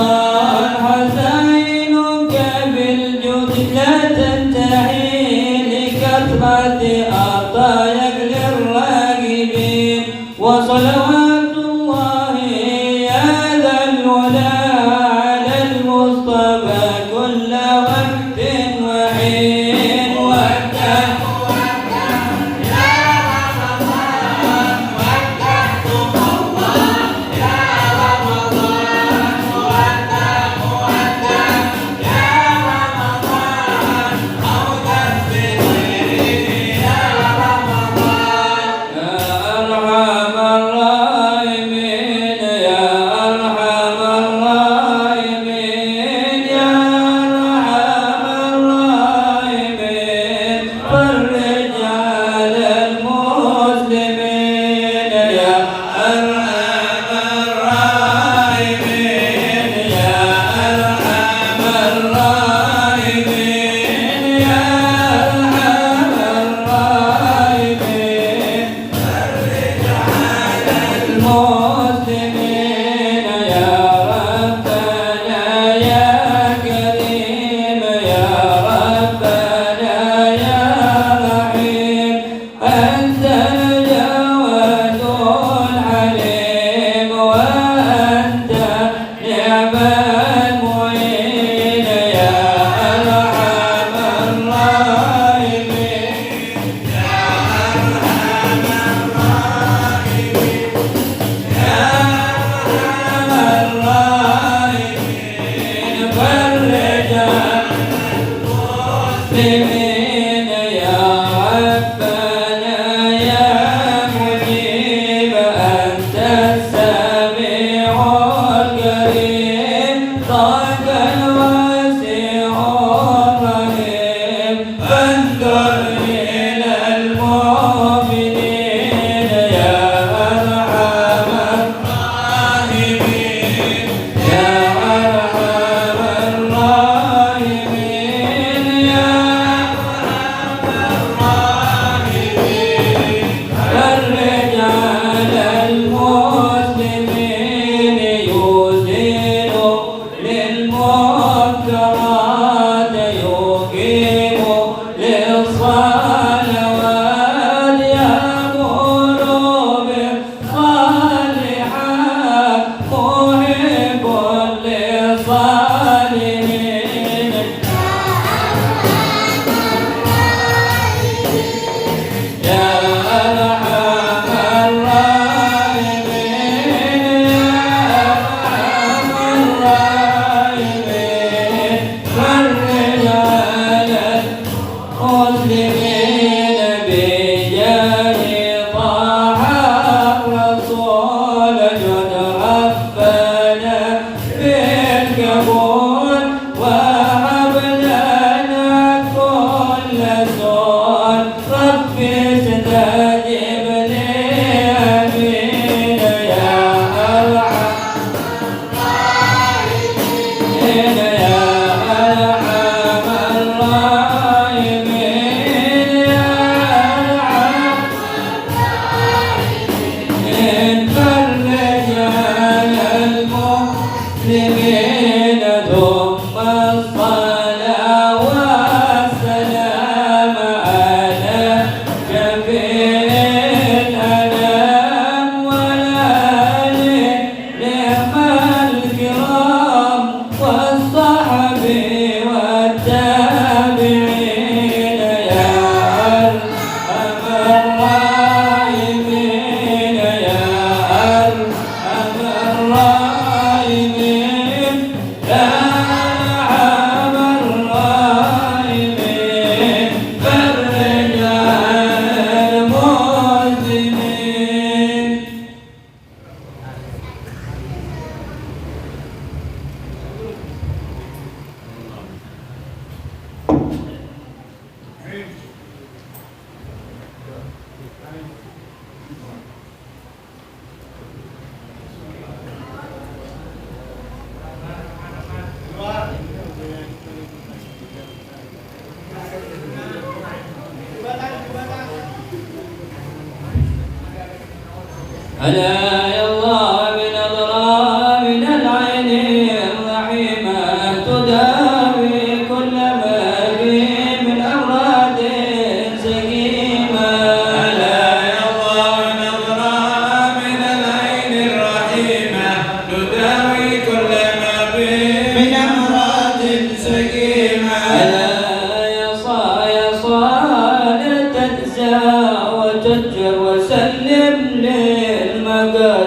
وتجر وسلم للمقام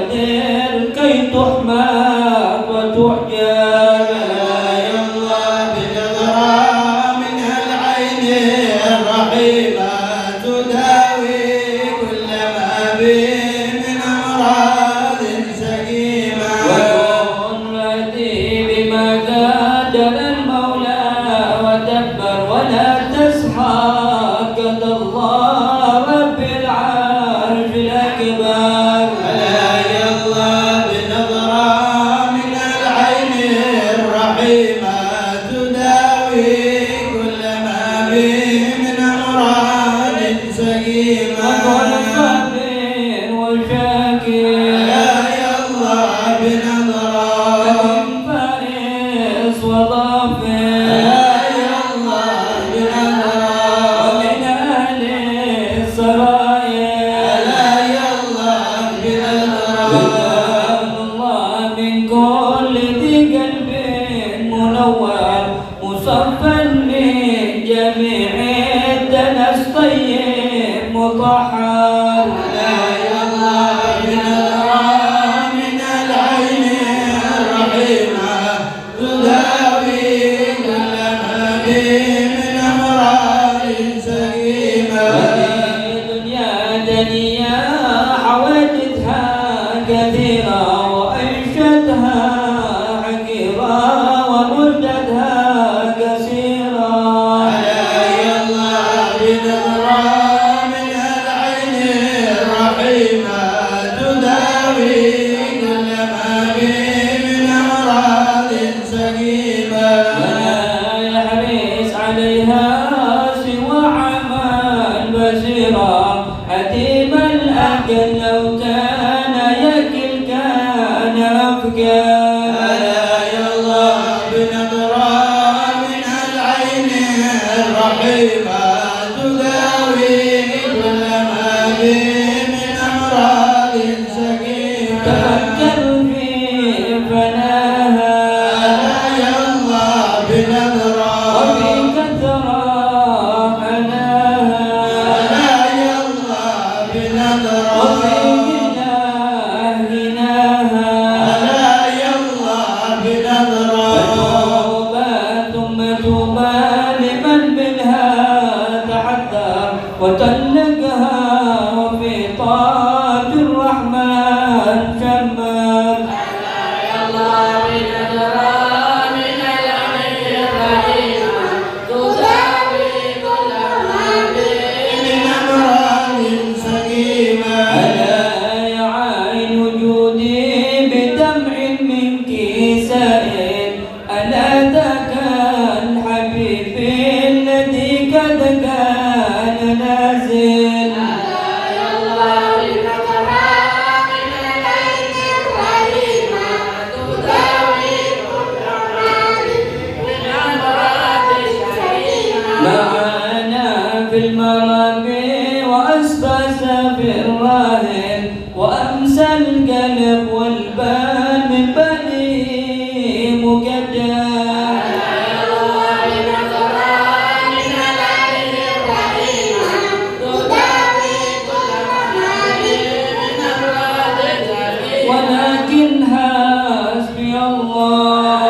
الله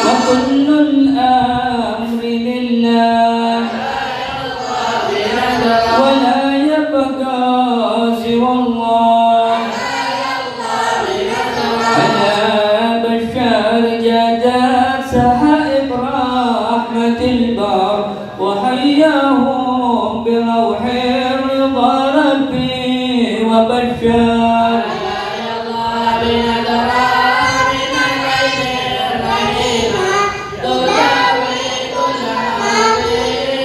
وكل الأمر لله ولا يبقى سوى الله أنا بشار جادات سحائب رحمة البر وحياهم بروح رضا ربي وبشار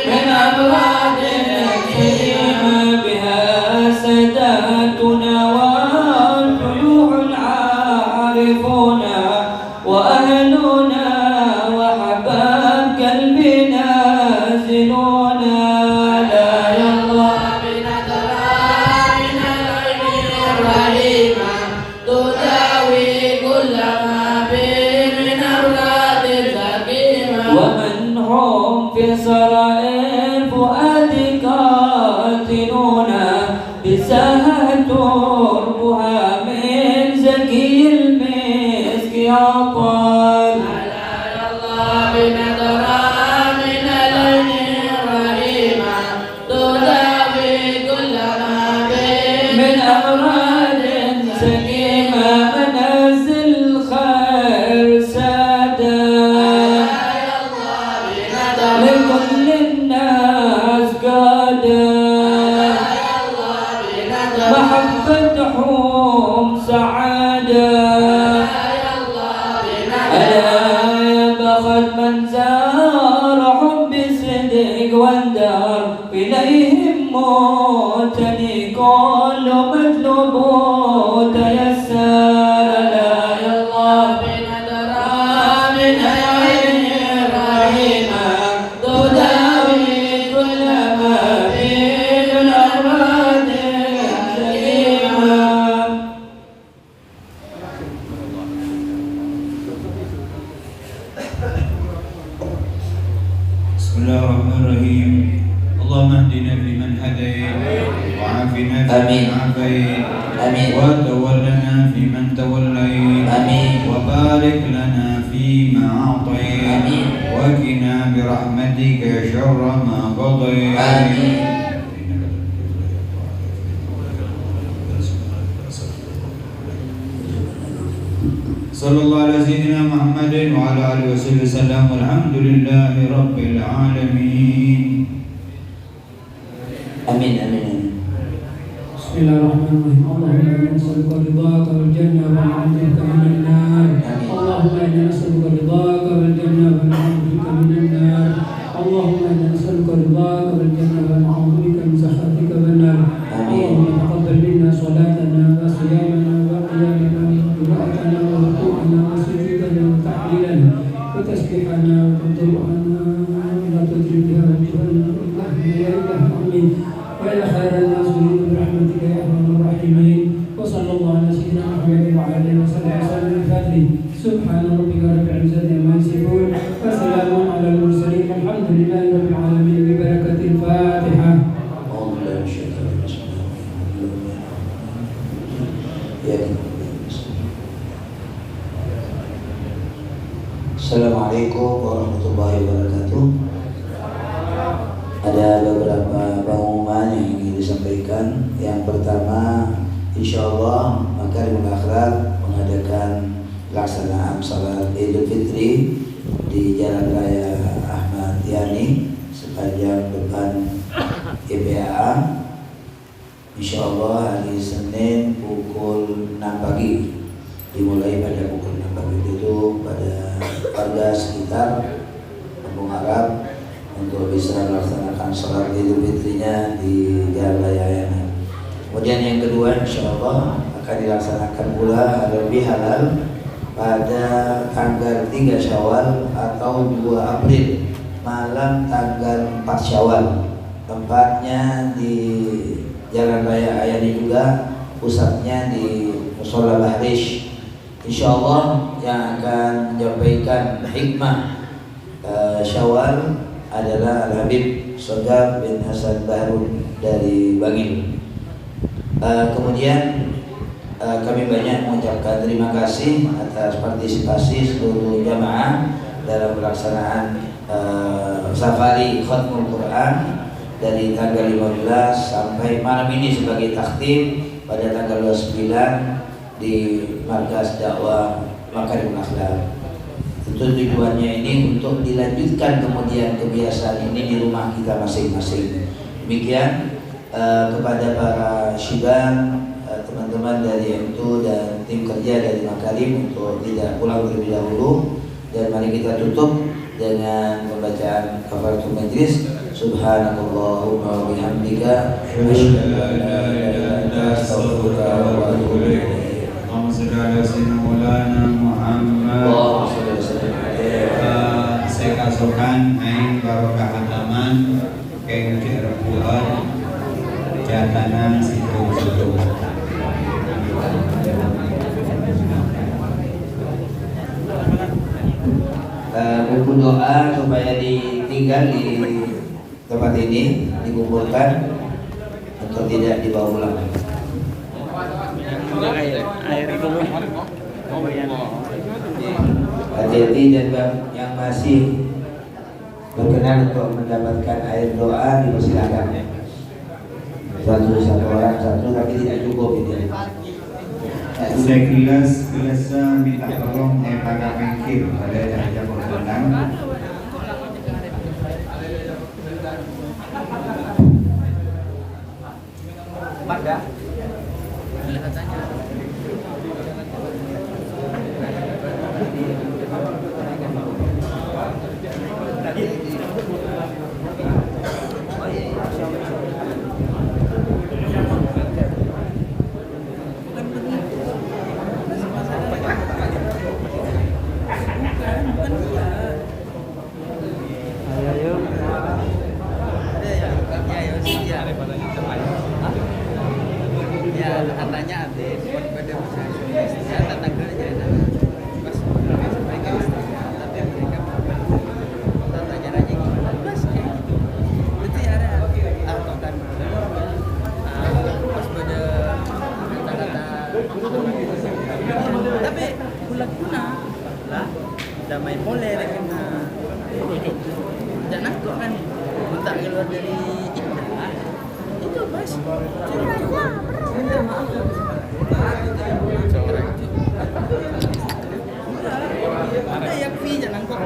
من أمراض كريمة بها ساداتنا والشيوخ العارفون وأهلنا وحباب قلبنا نازلون لا يرضى ومن هم في سرائر فؤاد قاتلون بساهة تربها من زكي المسك أطال من أمراض سقيمة منازل خير سادة لكل الناس قادة محبتهم سعادة ألا بخت من زار حب صدق واندار إليهم موتني كل مطلوب تيسر لا يالله من عين رحيمة تداوي كل ما في الأمراض السليمة بسم الله الرحمن الرحيم اللهم اهدنا فيمن هديت وعافنا آمين. فيمن عافيت آمين. وتولنا فيمن توليت آمين. وبارك لنا فيما أعطيت آمين. وقنا برحمتك شر ما قضيت آمين. صلى الله على سيدنا محمد وعلى آله وصحبه وسلم والحمد لله رب العالمين Amin, amin, amin. بسم الله الرحمن الرحيم اللهم إنا نسألك رضاك والجنة ونعوذ بك من النار اللهم إنا نسألك رضاك والجنة ونعوذ بك من النار اللهم إنا نسألك رضاك والجنة ونعوذ بك من سخطك والنار اللهم تقبل منا صلاتنا وصيامنا وقيامنا وقراءتنا وركوعنا وسجودنا وتحليلنا وتسبيحنا وتضرعنا ولا تجري بها وجهنا إلا يا إله آمين وإلى خير الناس برحمتك يا أرحم الراحمين وصلى الله على سيدنا محمد وعلى آله وصحبه وسلم الفاتح سبحان ربك رب العزة عما يصفون وسلام على المرسلين والحمد لله رب العالمين ببركة الفاتحة. أعوذ بالله من الشيطان الرجيم. Assalamualaikum warahmatullahi wabarakatuh. Ada beberapa pengumuman yang ingin disampaikan. Yang pertama, insya Allah Makarimul Akhlak mengadakan pelaksanaan salat Idul Fitri di Jalan Raya Ahmad Yani sepanjang depan IPAA. Insya Allah hari Senin pukul 6 pagi, dimulai pada pukul 6 pagi itu pada warga sekitar Kampung Arab untuk bisa melaksanakan sholat Idul Fitrinya di Jalan Raya Yani. Kemudian yang kedua, insya Allah akan dilaksanakan pula lebih halal pada tanggal 3 Syawal atau 2 April malam tanggal 4 Syawal. Tempatnya di Jalan Raya Yani juga, pusatnya di Musola Bahrish. Insya Allah yang akan menyampaikan hikmah Syawal adalah Al-Habib Sodab bin Hasan Bahrun dari Bangil. Kemudian kami banyak mengucapkan terima kasih atas partisipasi seluruh jamaah dalam pelaksanaan safari Khatmul Quran dari tanggal 15 sampai malam ini sebagai takhtim pada tanggal 29 di Markas Dakwah Makarimul Akhlak. Tentu tujuannya ini untuk dilanjutkan kemudian kebiasaan ini di rumah kita masing-masing. Demikian kepada para syibang, teman-teman dari M2 dan tim kerja dari Makarim untuk tidak pulang terlebih dahulu, dan mari kita tutup dengan pembacaan kafaratul majlis. Subhanallahumma wa bihamdika asyhadu an la ilaha illa anta astaghfiruka wa atubu ilaik. Allahumma shalli ala sayyidina Maulana Muhammad. Saya kasukan aing barokah hataman keng Cirebon jatanan situ-situ. Buku doa supaya ditinggal di tempat ini, dikumpulkan untuk tidak dibawa pulang. Hati-hati dan yang masih berkenan untuk mendapatkan air doa dipersilakan. Satu orang satu, tapi tidak cukup ini. Sekilas minta tolong pada mengkir pada aja berkenan. Pada katanya ada pada saya datang kerja pas mereka tapi mereka tanya aja gimana pas kayak gitu berarti ada atau kan pas pada kata-kata tapi pula lah damai boleh kena jangan kok kan minta keluar dari itu pas minta maaf ada yang pi jangan kok